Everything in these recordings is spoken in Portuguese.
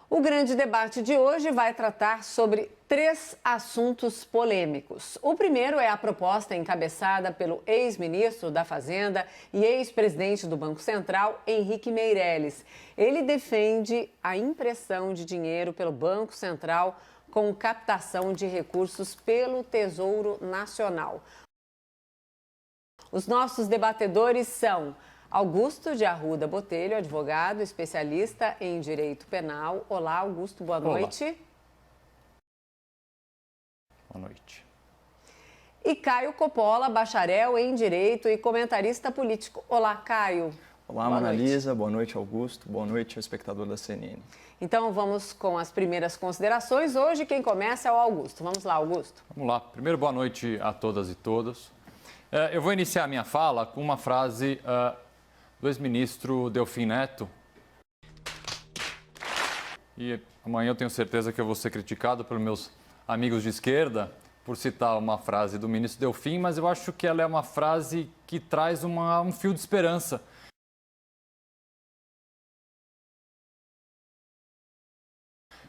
O grande debate de hoje vai tratar sobre 3 assuntos polêmicos. O primeiro é a proposta encabeçada pelo ex-ministro da Fazenda e ex-presidente do Banco Central, Henrique Meirelles. Ele defende a impressão de dinheiro pelo Banco Central com captação de recursos pelo Tesouro Nacional. Os nossos debatedores são Augusto de Arruda Botelho, advogado, especialista em direito penal. Olá, Augusto, boa noite. Boa noite. E Caio Coppola, bacharel em direito e comentarista político. Olá, Caio. Olá, Mona Lisa, boa noite, Augusto, boa noite ao espectador da CNN. Então vamos com as primeiras considerações. Hoje quem começa é o Augusto. Vamos lá, Augusto. Vamos lá. Primeiro, boa noite a todas e todos. Eu vou iniciar a minha fala com uma frase do ex-ministro Delfim Neto. E amanhã eu tenho certeza que eu vou ser criticado pelos meus amigos de esquerda por citar uma frase do ministro Delfim, mas eu acho que ela é uma frase que traz um fio de esperança.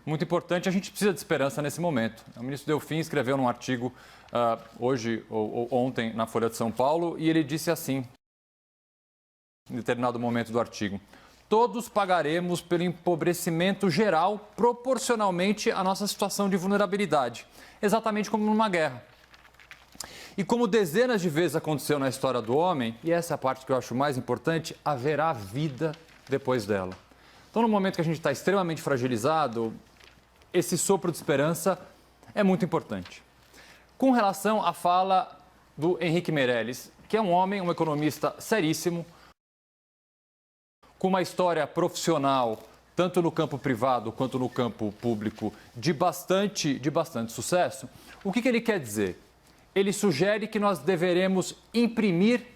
Muito importante, a gente precisa de esperança nesse momento. O ministro Delfim escreveu num artigo hoje ou ontem na Folha de São Paulo e ele disse assim, em determinado momento do artigo: todos pagaremos pelo empobrecimento geral proporcionalmente à nossa situação de vulnerabilidade, exatamente como numa guerra. E como dezenas de vezes aconteceu na história do homem, e essa é a parte que eu acho mais importante, haverá vida depois dela. Então, no momento que a gente está extremamente fragilizado, esse sopro de esperança é muito importante. Com relação à fala do Henrique Meirelles, que é um homem, um economista seríssimo, com uma história profissional, tanto no campo privado quanto no campo público, de bastante sucesso, o que ele quer dizer? Ele sugere que nós deveremos imprimir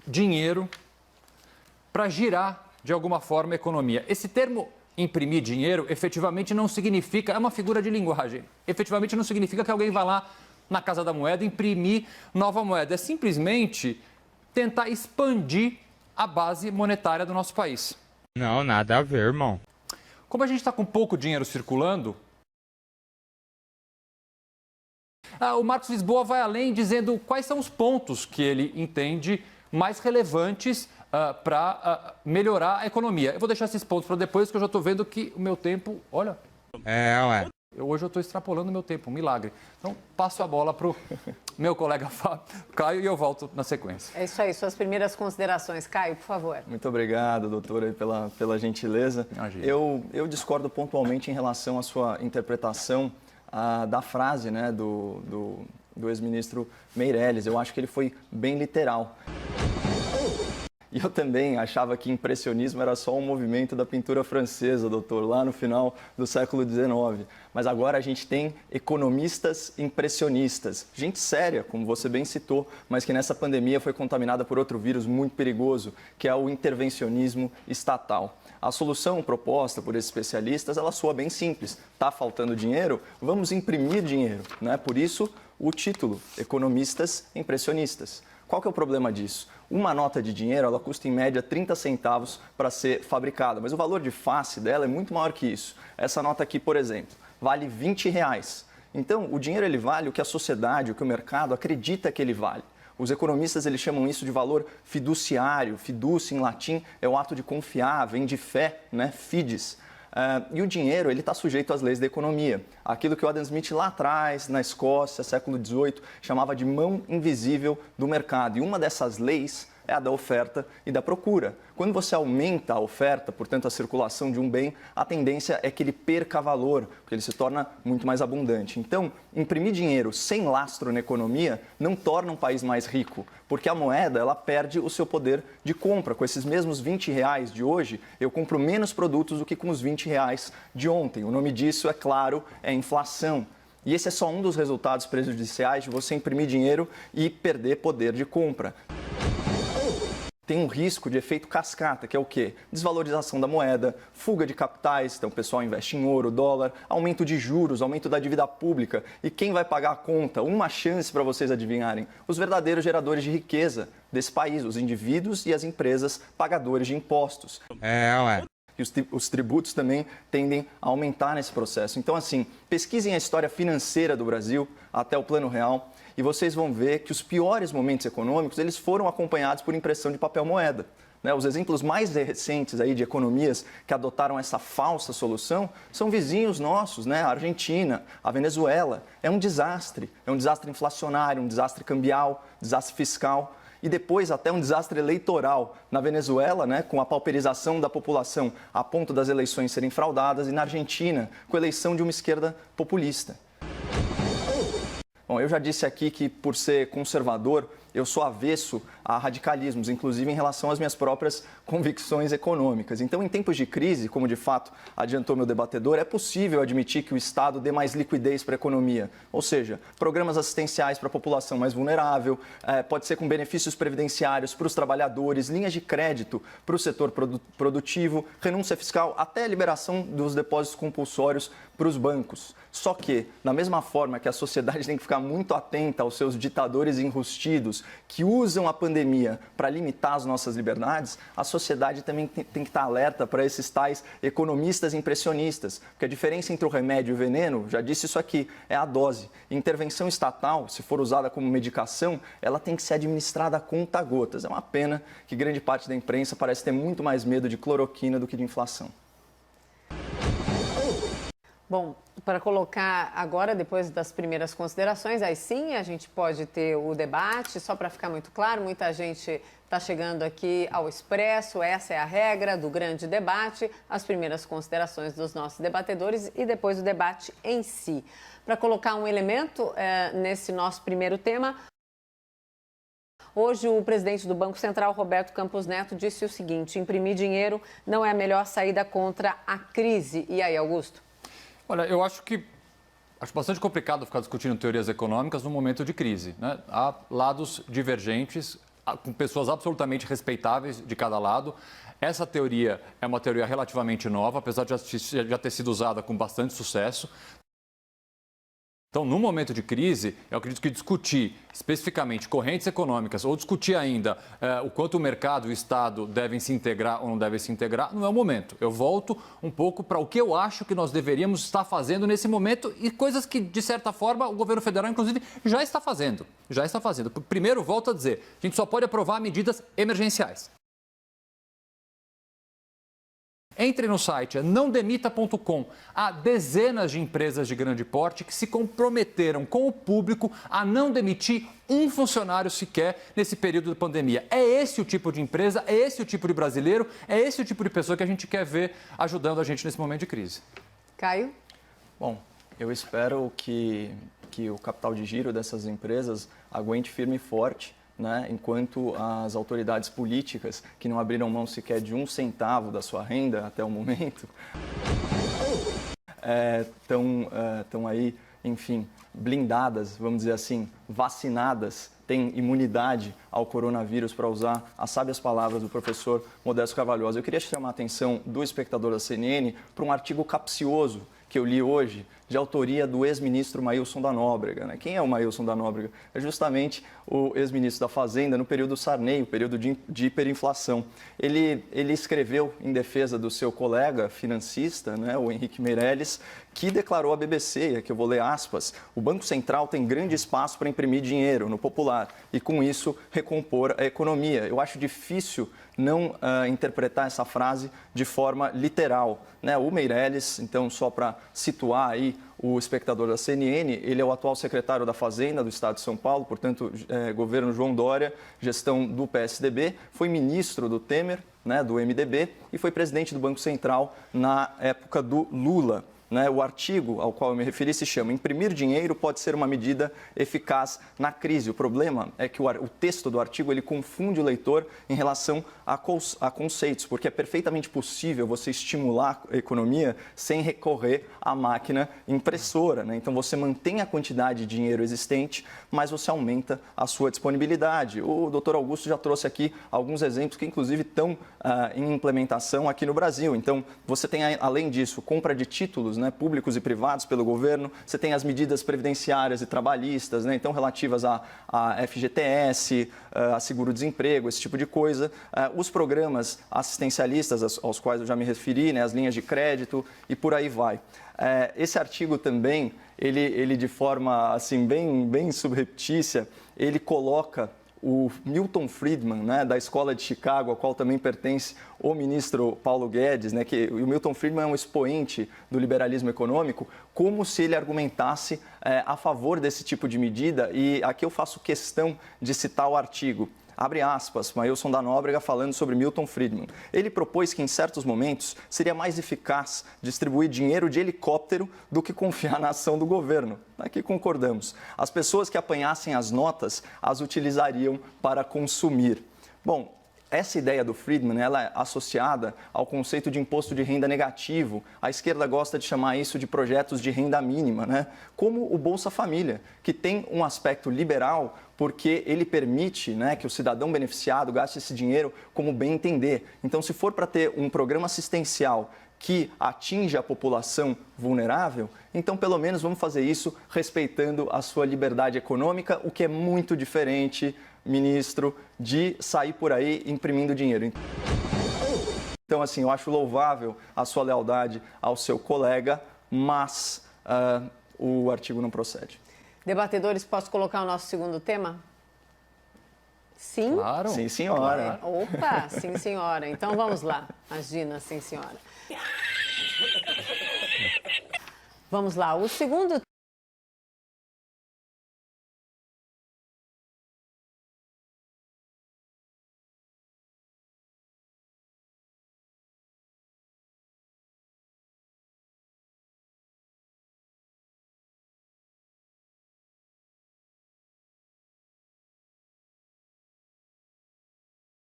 dinheiro para girar, de alguma forma, a economia. Esse termo imprimir dinheiro, efetivamente não significa, é uma figura de linguagem, efetivamente não significa que alguém vá lá na Casa da Moeda imprimir nova moeda. É simplesmente tentar expandir a base monetária do nosso país. Não, nada a ver, irmão. Como a gente está com pouco dinheiro circulando, o Marcos Lisboa vai além dizendo quais são os pontos que ele entende mais relevantes para melhorar a economia. Eu vou deixar esses pontos para depois, porque eu já estou vendo que o meu tempo, olha... Ué. Hoje eu estou extrapolando o meu tempo, um milagre. Então, passo a bola para o meu colega Caio e eu volto na sequência. É isso aí, suas primeiras considerações. Caio, por favor. Muito obrigado, doutora, pela gentileza. Eu discordo pontualmente em relação à sua interpretação da frase, né, do ex-ministro Meirelles. Eu acho que ele foi bem literal. E eu também achava que impressionismo era só um movimento da pintura francesa, doutor, lá no final do século XIX. Mas agora a gente tem economistas impressionistas. Gente séria, como você bem citou, mas que nessa pandemia foi contaminada por outro vírus muito perigoso, que é o intervencionismo estatal. A solução proposta por esses especialistas, ela soa bem simples. Está faltando dinheiro? Vamos imprimir dinheiro, né? Por isso, o título, Economistas Impressionistas. Qual que é o problema disso? Uma nota de dinheiro, ela custa em média 30 centavos para ser fabricada, mas o valor de face dela é muito maior que isso. Essa nota aqui, por exemplo, vale R$20. Então, o dinheiro ele vale o que a sociedade, o que o mercado acredita que ele vale. Os economistas eles chamam isso de valor fiduciário. Fiducia, em latim, é o ato de confiar, vem de fé, né? Fides. E o dinheiro ele está sujeito às leis da economia. Aquilo que o Adam Smith lá atrás, na Escócia, século XVIII, chamava de mão invisível do mercado. E uma dessas leis é a da oferta e da procura. Quando você aumenta a oferta, portanto a circulação de um bem, a tendência é que ele perca valor, porque ele se torna muito mais abundante. Então, imprimir dinheiro sem lastro na economia não torna um país mais rico, porque a moeda ela perde o seu poder de compra. Com esses mesmos R$20 de hoje, eu compro menos produtos do que com os R$20 de ontem. O nome disso, é claro, é inflação. E esse é só um dos resultados prejudiciais de você imprimir dinheiro e perder poder de compra. Tem um risco de efeito cascata, que é o quê? Desvalorização da moeda, fuga de capitais, então o pessoal investe em ouro, dólar, aumento de juros, aumento da dívida pública. E quem vai pagar a conta? Uma chance para vocês adivinharem. Os verdadeiros geradores de riqueza desse país, os indivíduos e as empresas pagadores de impostos. Ué. que os tributos também tendem a aumentar nesse processo. Então, assim, pesquisem a história financeira do Brasil até o Plano Real e vocês vão ver que os piores momentos econômicos, eles foram acompanhados por impressão de papel moeda. Os exemplos mais recentes aí de economias que adotaram essa falsa solução são vizinhos nossos, a Argentina, a Venezuela. É um desastre inflacionário, um desastre cambial, desastre fiscal e depois até um desastre eleitoral. Na Venezuela, com a pauperização da população a ponto das eleições serem fraudadas e na Argentina, com a eleição de uma esquerda populista. Bom, eu já disse aqui que por ser conservador, eu sou avesso a radicalismos, inclusive em relação às minhas próprias convicções econômicas. Então, em tempos de crise, como de fato adiantou meu debatedor, é possível admitir que o Estado dê mais liquidez para a economia. Ou seja, programas assistenciais para a população mais vulnerável, pode ser com benefícios previdenciários para os trabalhadores, linhas de crédito para o setor produtivo, renúncia fiscal, até a liberação dos depósitos compulsórios para os bancos. Só que, da mesma forma que a sociedade tem que ficar muito atenta aos seus ditadores enrustidos que usam a pandemia para limitar as nossas liberdades, a sociedade também tem que estar alerta para esses tais economistas impressionistas. Porque a diferença entre o remédio e o veneno, já disse isso aqui, é a dose. Intervenção estatal, se for usada como medicação, ela tem que ser administrada a conta-gotas. É uma pena que grande parte da imprensa parece ter muito mais medo de cloroquina do que de inflação. Bom, para colocar agora, depois das primeiras considerações, aí sim a gente pode ter o debate. Só para ficar muito claro, muita gente está chegando aqui ao Expresso, essa é a regra do grande debate, as primeiras considerações dos nossos debatedores e depois o debate em si. Para colocar um elemento nesse nosso primeiro tema, hoje o presidente do Banco Central, Roberto Campos Neto, disse o seguinte: imprimir dinheiro não é a melhor saída contra a crise. E aí, Augusto? Olha, eu acho bastante complicado ficar discutindo teorias econômicas num momento de crise, Há lados divergentes, com pessoas absolutamente respeitáveis de cada lado. Essa teoria é uma teoria relativamente nova, apesar de já ter sido usada com bastante sucesso. Então, no momento de crise, eu acredito que discutir especificamente correntes econômicas ou discutir ainda o quanto o mercado e o Estado devem se integrar ou não devem se integrar, não é o momento. Eu volto um pouco para o que eu acho que nós deveríamos estar fazendo nesse momento e coisas que, de certa forma, o governo federal, inclusive, já está fazendo. Primeiro, volto a dizer, a gente só pode aprovar medidas emergenciais. Entre no site nãodemita.com. Há dezenas de empresas de grande porte que se comprometeram com o público a não demitir um funcionário sequer nesse período de pandemia. É esse o tipo de empresa, é esse o tipo de brasileiro, é esse o tipo de pessoa que a gente quer ver ajudando a gente nesse momento de crise. Caio? Bom, eu espero que o capital de giro dessas empresas aguente firme e forte, enquanto as autoridades políticas, que não abriram mão sequer de 1 centavo da sua renda até o momento, estão aí, enfim, blindadas, vamos dizer assim, vacinadas, têm imunidade ao coronavírus, para usar as sábias palavras do professor Modesto Carvalhosa. Eu queria chamar a atenção do espectador da CNN para um artigo capcioso que eu li hoje, de autoria do ex-ministro Maílson da Nóbrega. Quem é o Maílson da Nóbrega? É justamente o ex-ministro da Fazenda no período Sarney, o período de hiperinflação. Ele escreveu em defesa do seu colega financista, o Henrique Meirelles, que declarou à BBC, e aqui eu vou ler aspas: o Banco Central tem grande espaço para imprimir dinheiro no popular e, com isso, recompor a economia. Eu acho difícil não interpretar essa frase de forma literal. O Meirelles, então, só para situar aí o espectador da CNN, ele é o atual secretário da Fazenda do Estado de São Paulo, portanto, governo João Dória, gestão do PSDB, foi ministro do Temer, do MDB, e foi presidente do Banco Central na época do Lula. O artigo ao qual eu me referi se chama "Imprimir dinheiro pode ser uma medida eficaz na crise". O problema é que o texto do artigo ele confunde o leitor em relação a conceitos, porque é perfeitamente possível você estimular a economia sem recorrer à máquina impressora. Então, você mantém a quantidade de dinheiro existente, mas você aumenta a sua disponibilidade. O doutor Augusto já trouxe aqui alguns exemplos que, inclusive, estão em implementação aqui no Brasil. Então, você tem, além disso, compra de títulos né, públicos e privados pelo governo. Você tem as medidas previdenciárias e trabalhistas, né, então relativas a FGTS, a seguro-desemprego, esse tipo de coisa. Os programas assistencialistas, aos quais eu já me referi, né, as linhas de crédito e por aí vai. Esse artigo também, ele de forma assim, bem subreptícia, ele coloca o Milton Friedman, né, da Escola de Chicago, a qual também pertence o ministro Paulo Guedes, né, que o Milton Friedman é um expoente do liberalismo econômico, como se ele argumentasse a favor desse tipo de medida. E aqui eu faço questão de citar o artigo. Abre aspas, Mailson da Nóbrega falando sobre Milton Friedman. Ele propôs que, em certos momentos, seria mais eficaz distribuir dinheiro de helicóptero do que confiar na ação do governo. Aqui concordamos. As pessoas que apanhassem as notas as utilizariam para consumir. Bom, essa ideia do Friedman, ela é associada ao conceito de imposto de renda negativo. A esquerda gosta de chamar isso de projetos de renda mínima, né? Como o Bolsa Família, que tem um aspecto liberal porque ele permite, né, que o cidadão beneficiado gaste esse dinheiro como bem entender. Então, se for para ter um programa assistencial que atinge a população vulnerável, então pelo menos vamos fazer isso respeitando a sua liberdade econômica, o que é muito diferente, ministro, de sair por aí imprimindo dinheiro. Então, assim, eu acho louvável a sua lealdade ao seu colega, mas o artigo não procede. Debatedores, posso colocar o nosso segundo tema? Sim? Claro. Sim, senhora. Opa, sim, senhora. Então vamos lá. Imagina, sim, senhora. Vamos lá. O segundo